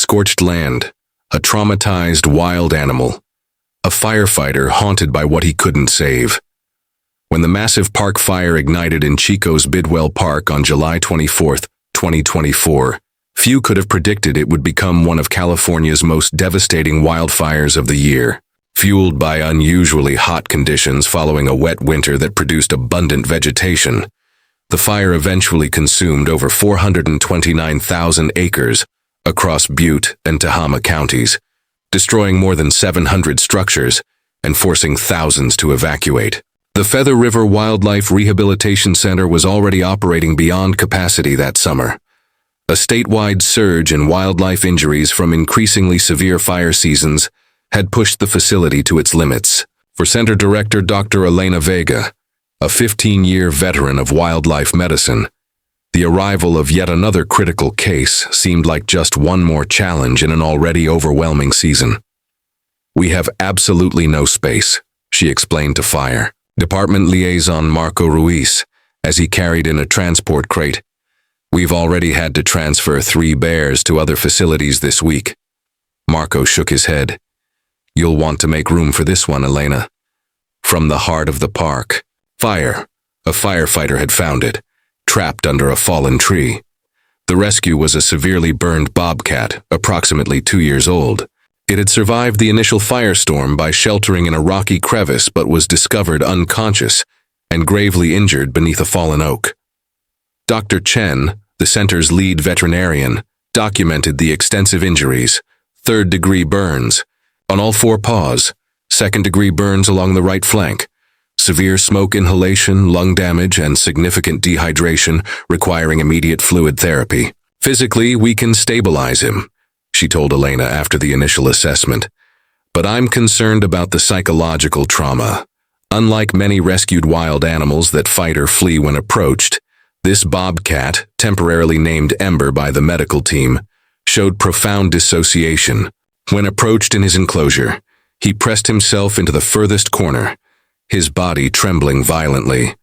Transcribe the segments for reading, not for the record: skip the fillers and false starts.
scorched land, a traumatized wild animal, a firefighter haunted by what he couldn't save. When the massive park fire ignited in Chico's Bidwell Park on July 24, 2024, few could have predicted it would become one of California's most devastating wildfires of the year. Fueled by unusually hot conditions following a wet winter that produced abundant vegetation, the fire eventually consumed over 429,000 acres across Butte and Tehama counties, destroying more than 700 structures and forcing thousands to evacuate. The Feather River Wildlife Rehabilitation Center was already operating beyond capacity that summer. A statewide surge in wildlife injuries from increasingly severe fire seasons had pushed the facility to its limits. For Center Director Dr. Elena Vega, a 15-year veteran of wildlife medicine, the arrival of yet another critical case seemed like just one more challenge in an already overwhelming season. "We have absolutely no space," she explained to Fire Department Liaison Marco Ruiz as he carried in a transport crate. "We've already had to transfer 3 bears to other facilities this week." Marco shook his head. "You'll want to make room for this one, Elena." From the heart of the park, Fire, a firefighter, had found it, trapped under a fallen tree. The rescue was a severely burned bobcat, approximately 2 years old. It had survived the initial firestorm by sheltering in a rocky crevice but was discovered unconscious and gravely injured beneath a fallen oak. Dr. Chen, the center's lead veterinarian, documented the extensive injuries: third-degree burns on all 4 paws, second-degree burns along the right flank, severe smoke inhalation, lung damage, and significant dehydration requiring immediate fluid therapy. "Physically, we can stabilize him," she told Elena after the initial assessment. "But I'm concerned about the psychological trauma. Unlike many rescued wild animals that fight or flee when approached, this bobcat, temporarily named Ember by the medical team, showed profound dissociation. When approached in his enclosure, he pressed himself into the furthest corner, his body trembling violently.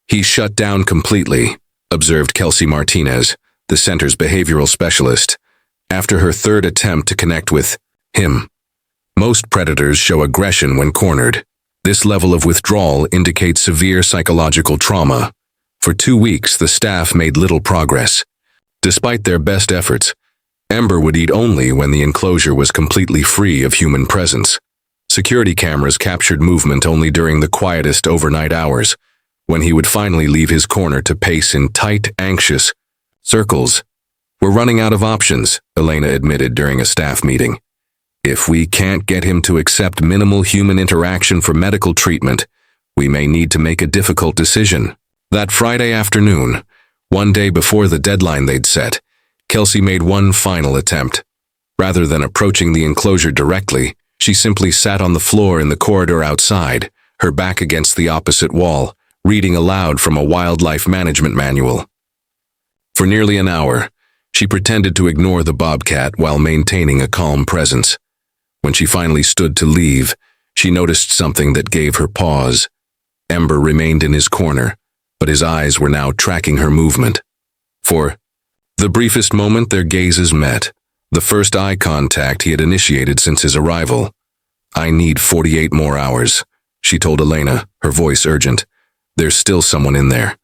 He shut down completely," observed Kelsey Martinez, the center's behavioral specialist, after her 3rd attempt to connect with him. "Most predators show aggression when cornered. This level of withdrawal indicates severe psychological trauma." For 2 weeks, the staff made little progress. Despite their best efforts, Ember would eat only when the enclosure was completely free of human presence. Security cameras captured movement only during the quietest overnight hours, when he would finally leave his corner to pace in tight, anxious circles. "We're running out of options," Elena admitted during a staff meeting. "If we can't get him to accept minimal human interaction for medical treatment, we may need to make a difficult decision." That Friday afternoon, one day before the deadline they'd set, Kelsey made one final attempt. Rather than approaching the enclosure directly, she simply sat on the floor in the corridor outside, her back against the opposite wall, reading aloud from a wildlife management manual. For nearly an hour, she pretended to ignore the bobcat while maintaining a calm presence. When she finally stood to leave, she noticed something that gave her pause. Ember remained in his corner, but his eyes were now tracking her movement. For the briefest moment, their gazes met, the first eye contact he had initiated since his arrival. "I need 48 more hours," she told Elena, her voice urgent. "There's still someone in there."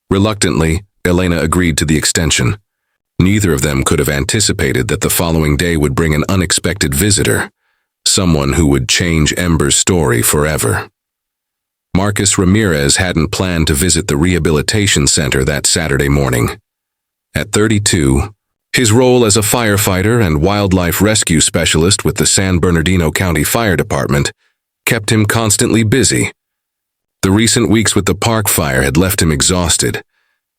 Reluctantly, Elena agreed to the extension. Neither of them could have anticipated that the following day would bring an unexpected visitor, someone who would change Ember's story forever. Marcus Ramirez hadn't planned to visit the rehabilitation center that Saturday morning. At 32, his role as a firefighter and wildlife rescue specialist with the San Bernardino County Fire Department kept him constantly busy. The recent weeks with the park fire had left him exhausted,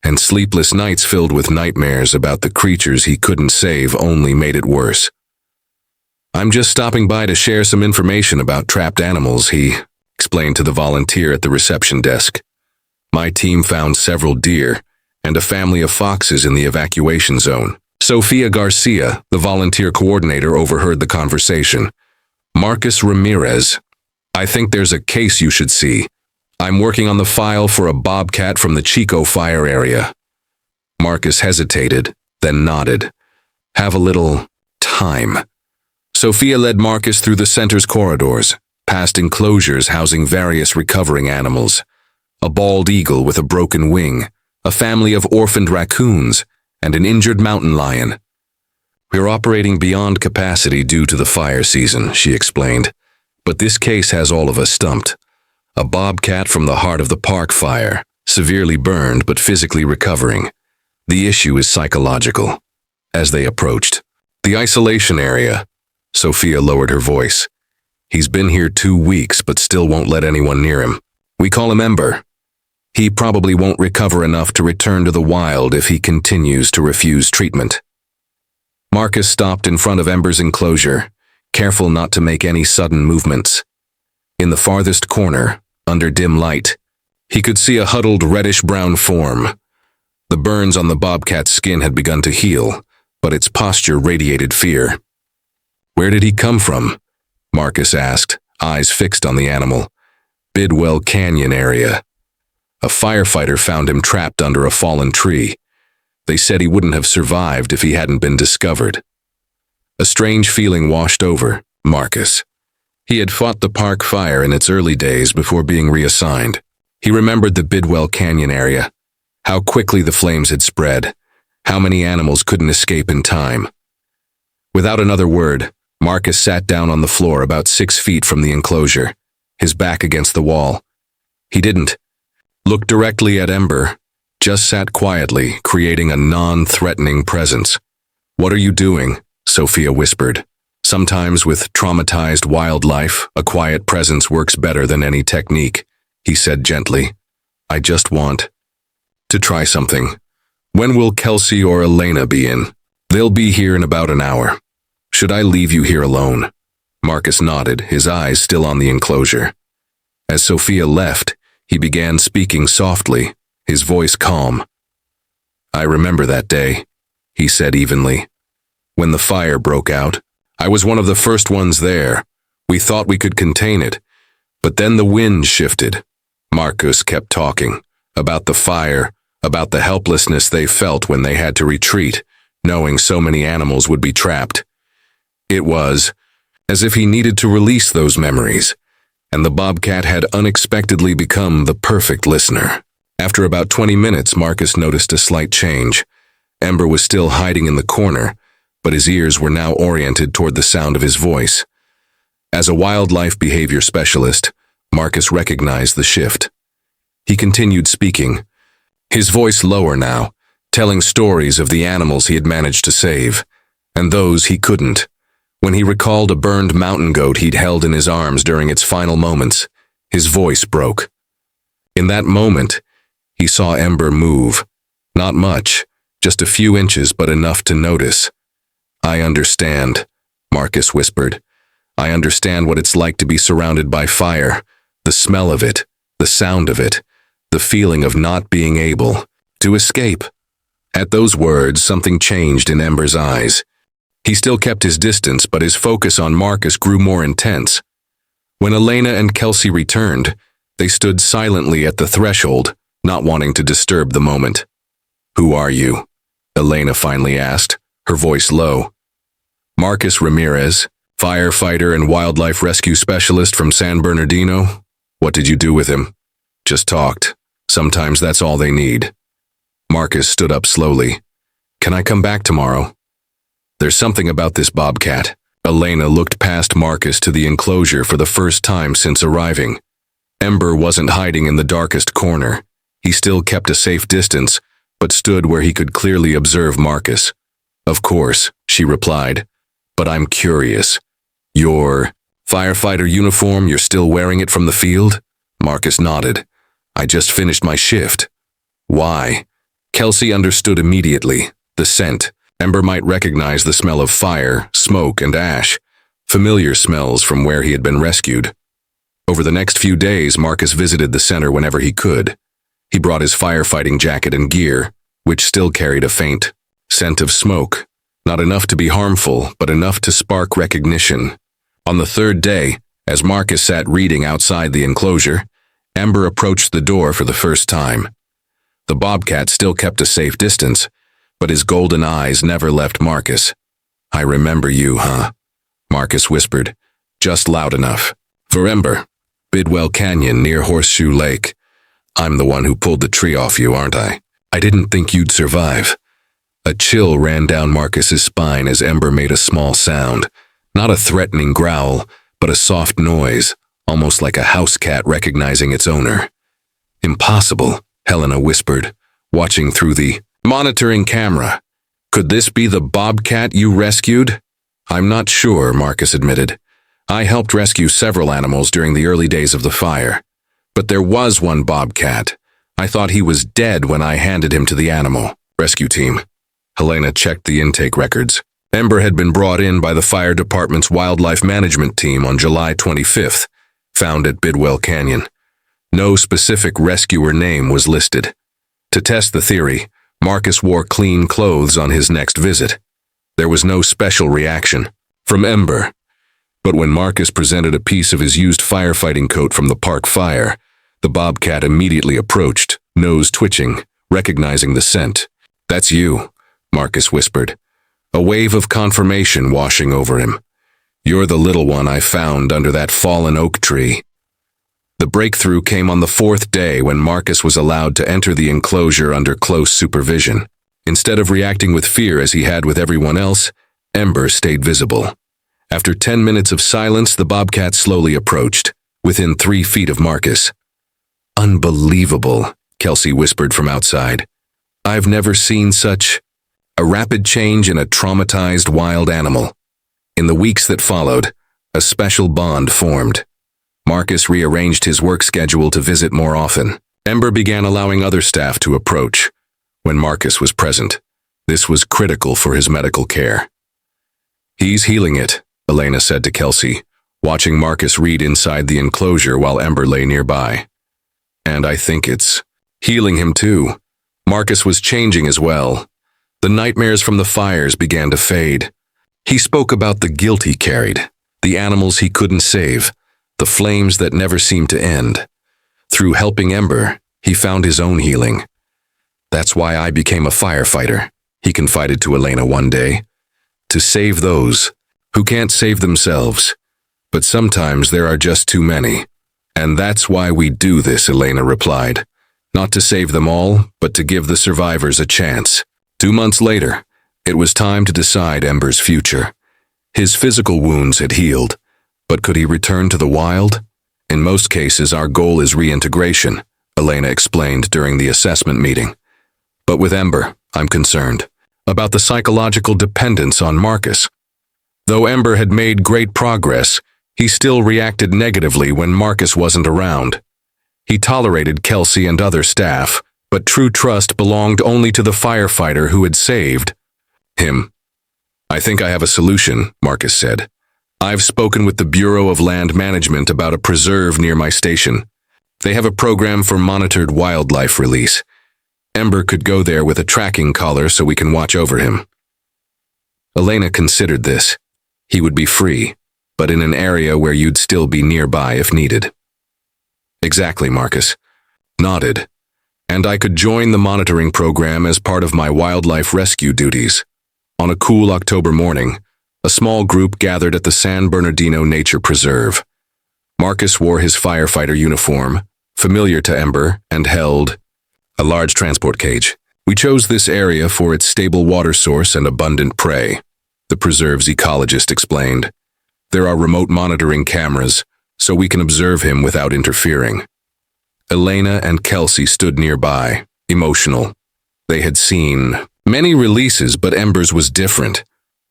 and sleepless nights filled with nightmares about the creatures he couldn't save only made it worse. "I'm just stopping by to share some information about trapped animals," he explained to the volunteer at the reception desk. "My team found several deer and a family of foxes in the evacuation zone." Sofia Garcia, the volunteer coordinator, overheard the conversation. "Marcus Ramirez, I think there's a case you should see. I'm working on the file for a bobcat from the Chico fire area." Marcus hesitated, then nodded. "Have a little time. Sophia led Marcus through the center's corridors, past enclosures housing various recovering animals. A bald eagle with a broken wing, a family of orphaned raccoons, and an injured mountain lion. "We're operating beyond capacity due to the fire season," she explained. "But this case has all of us stumped. A bobcat from the heart of the park fire, severely burned but physically recovering. The issue is psychological." As they approached the isolation area, Sophia lowered her voice. "He's been here 2 weeks but still won't let anyone near him. We call him Ember. He probably won't recover enough to return to the wild if he continues to refuse treatment." Marcus stopped in front of Ember's enclosure, careful not to make any sudden movements. In the farthest corner, under dim light, he could see a huddled reddish-brown form. The burns on the bobcat's skin had begun to heal, but its posture radiated fear. "Where did he come from?" Marcus asked, eyes fixed on the animal. "Bidwell Canyon area. A firefighter found him trapped under a fallen tree. They said he wouldn't have survived if he hadn't been discovered." A strange feeling washed over Marcus. He had fought the park fire in its early days before being reassigned. He remembered the Bidwell Canyon area, how quickly the flames had spread, how many animals couldn't escape in time. Without another word, Marcus sat down on the floor about 6 feet from the enclosure, his back against the wall. He didn't look directly at Ember, just sat quietly, creating a non-threatening presence. "What are you doing?" Sophia whispered. "Sometimes with traumatized wildlife, a quiet presence works better than any technique," he said gently. "I just want to try something. When will Kelsey or Elena be in?" "They'll be here in about an hour. Should I leave you here alone?" Marcus nodded, his eyes still on the enclosure. As Sophia left, he began speaking softly, his voice calm. "I remember that day," he said evenly. "When the fire broke out, I was one of the first ones there. We thought we could contain it, but then the wind shifted." Marcus kept talking, about the fire, about the helplessness they felt when they had to retreat, knowing so many animals would be trapped. It was as if he needed to release those memories, and the bobcat had unexpectedly become the perfect listener. After about 20 minutes, Marcus noticed a slight change. Ember was still hiding in the corner, but his ears were now oriented toward the sound of his voice. As a wildlife behavior specialist, Marcus recognized the shift. He continued speaking, his voice lower now, telling stories of the animals he had managed to save, and those he couldn't. When he recalled a burned mountain goat he'd held in his arms during its final moments, his voice broke. In that moment, he saw Ember move. Not much, just a few inches, but enough to notice. "I understand," Marcus whispered. "I understand what it's like to be surrounded by fire, the smell of it, the sound of it, the feeling of not being able to escape." At those words, something changed in Ember's eyes. He still kept his distance, but his focus on Marcus grew more intense. When Elena and Kelsey returned, they stood silently at the threshold, not wanting to disturb the moment. "Who are you?" Elena finally asked, her voice low. "Marcus Ramirez, firefighter and wildlife rescue specialist from San Bernardino. What did you do with him?" "Just talked. Sometimes that's all they need." Marcus stood up slowly. "Can I come back tomorrow?" "There's something about this bobcat." Elena looked past Marcus to the enclosure for the first time since arriving. Ember wasn't hiding in the darkest corner. He still kept a safe distance, but stood where he could clearly observe Marcus. "Of course," she replied, "but I'm curious. Your firefighter uniform, you're still wearing it from the field?" Marcus nodded. "I just finished my shift." "Why?" Kelsey understood immediately. The scent. Ember might recognize the smell of fire, smoke, and ash, familiar smells from where he had been rescued. Over the next few days, Marcus visited the center whenever he could. He brought his firefighting jacket and gear, which still carried a faint scent of smoke, not enough to be harmful, but enough to spark recognition. On the third day, as Marcus sat reading outside the enclosure, Ember approached the door for the first time. The bobcat still kept a safe distance, but his golden eyes never left Marcus. I remember you, huh? Marcus whispered, just loud enough. For Ember, Bidwell Canyon near Horseshoe Lake. I'm the one who pulled the tree off you, aren't I? I didn't think you'd survive. A chill ran down Marcus's spine as Ember made a small sound. Not a threatening growl, but a soft noise, almost like a house cat recognizing its owner. Impossible, Helena whispered, watching through the monitoring camera. Could this be the Bobcat you rescued? I'm not sure, Marcus admitted. I helped rescue several animals during the early days of the fire. But there was one Bobcat. I thought he was dead when I handed him to the animal rescue team. Helena checked the intake records. Ember had been brought in by the fire department's wildlife management team on July 25th, found at Bidwell Canyon. No specific rescuer name was listed. To test the theory, Marcus wore clean clothes on his next visit. There was no special reaction from Ember. But when Marcus presented a piece of his used firefighting coat from the park fire, the Bobcat immediately approached, nose twitching, recognizing the scent. That's you, Marcus whispered, a wave of confirmation washing over him. You're the little one I found under that fallen oak tree. The breakthrough came on the fourth day when Marcus was allowed to enter the enclosure under close supervision. Instead of reacting with fear as he had with everyone else, Ember stayed visible. After 10 minutes of silence, the Bobcat slowly approached, within 3 feet of Marcus. Unbelievable, Kelsey whispered from outside. I've never seen such a rapid change in a traumatized wild animal. In the weeks that followed, a special bond formed. Marcus rearranged his work schedule to visit more often. Ember began allowing other staff to approach when Marcus was present. This was critical for his medical care. He's healing it, Elena said to Kelsey, watching Marcus read inside the enclosure while Ember lay nearby. And I think it's healing him too. Marcus was changing as well. The nightmares from the fires began to fade. He spoke about the guilt he carried, the animals he couldn't save, the flames that never seemed to end. Through helping Ember, he found his own healing. That's why I became a firefighter, he confided to Elena one day. To save those who can't save themselves. But sometimes there are just too many. And that's why we do this, Elena replied. Not to save them all, but to give the survivors a chance. 2 months later, it was time to decide Ember's future. His physical wounds had healed, but could he return to the wild? In most cases, our goal is reintegration, Elena explained during the assessment meeting. But with Ember, I'm concerned about the psychological dependence on Marcus. Though Ember had made great progress, he still reacted negatively when Marcus wasn't around. He tolerated Kelsey and other staff, but true trust belonged only to the firefighter who had saved him. I think I have a solution, Marcus said. I've spoken with the Bureau of Land Management about a preserve near my station. They have a program for monitored wildlife release. Ember could go there with a tracking collar so we can watch over him. Elena considered this. He would be free, but in an area where you'd still be nearby if needed. Exactly, Marcus nodded. And I could join the monitoring program as part of my wildlife rescue duties. On a cool October morning, a small group gathered at the San Bernardino Nature Preserve. Marcus wore his firefighter uniform, familiar to Ember, and held a large transport cage. We chose this area for its stable water source and abundant prey, the preserve's ecologist explained. There are remote monitoring cameras, so we can observe him without interfering. Elena and Kelsey stood nearby, emotional. They had seen many releases, but Ember's was different.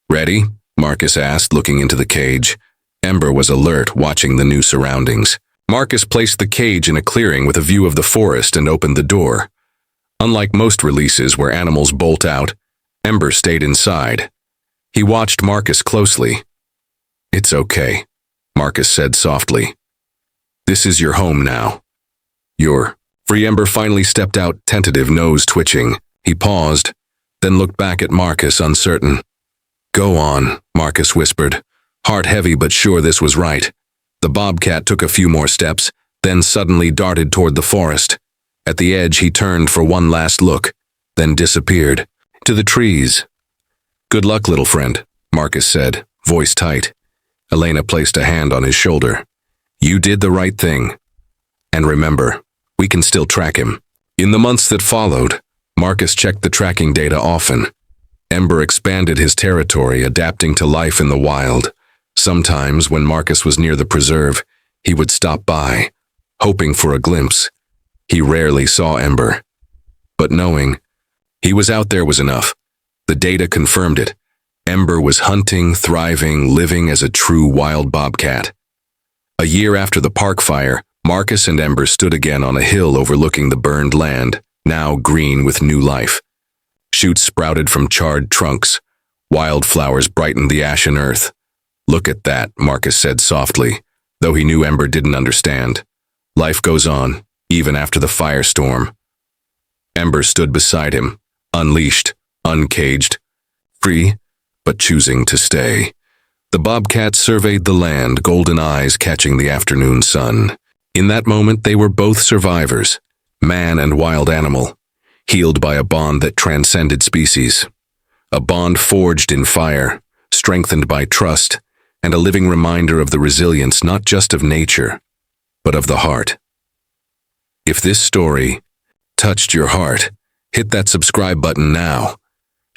Ready? Marcus asked, looking into the cage. Ember was alert, watching the new surroundings. Marcus placed the cage in a clearing with a view of the forest and opened the door. Unlike most releases where animals bolt out, Ember stayed inside. He watched Marcus closely. It's okay, Marcus said softly. This is your home now. You're free. Ember finally stepped out, tentative, nose twitching. He paused, then looked back at Marcus, uncertain. Go on, Marcus whispered, heart heavy but sure this was right. The Bobcat took a few more steps, then suddenly darted toward the forest. At the edge, he turned for one last look, then disappeared. To the trees. Good luck, little friend, Marcus said, voice tight. Elena placed a hand on his shoulder. You did the right thing. And remember, we can still track him. In the months that followed, Marcus checked the tracking data often. Ember expanded his territory, adapting to life in the wild. Sometimes, when Marcus was near the preserve, he would stop by, hoping for a glimpse. He rarely saw Ember. But knowing he was out there was enough. The data confirmed it. Ember was hunting, thriving, living as a true wild bobcat. A year after the park fire, Marcus and Ember stood again on a hill overlooking the burned land, now green with new life. Shoots sprouted from charred trunks. Wildflowers brightened the ashen earth. Look at that, Marcus said softly, though he knew Ember didn't understand. Life goes on, even after the firestorm. Ember stood beside him, unleashed, uncaged, free, but choosing to stay. The bobcat surveyed the land, golden eyes catching the afternoon sun. In that moment, they were both survivors, man and wild animal, healed by a bond that transcended species. A bond forged in fire, strengthened by trust, and a living reminder of the resilience not just of nature, but of the heart. If this story touched your heart, hit that subscribe button now.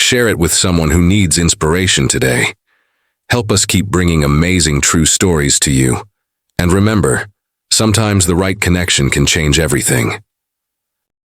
Share it with someone who needs inspiration today. Help us keep bringing amazing true stories to you. And remember, sometimes the right connection can change everything.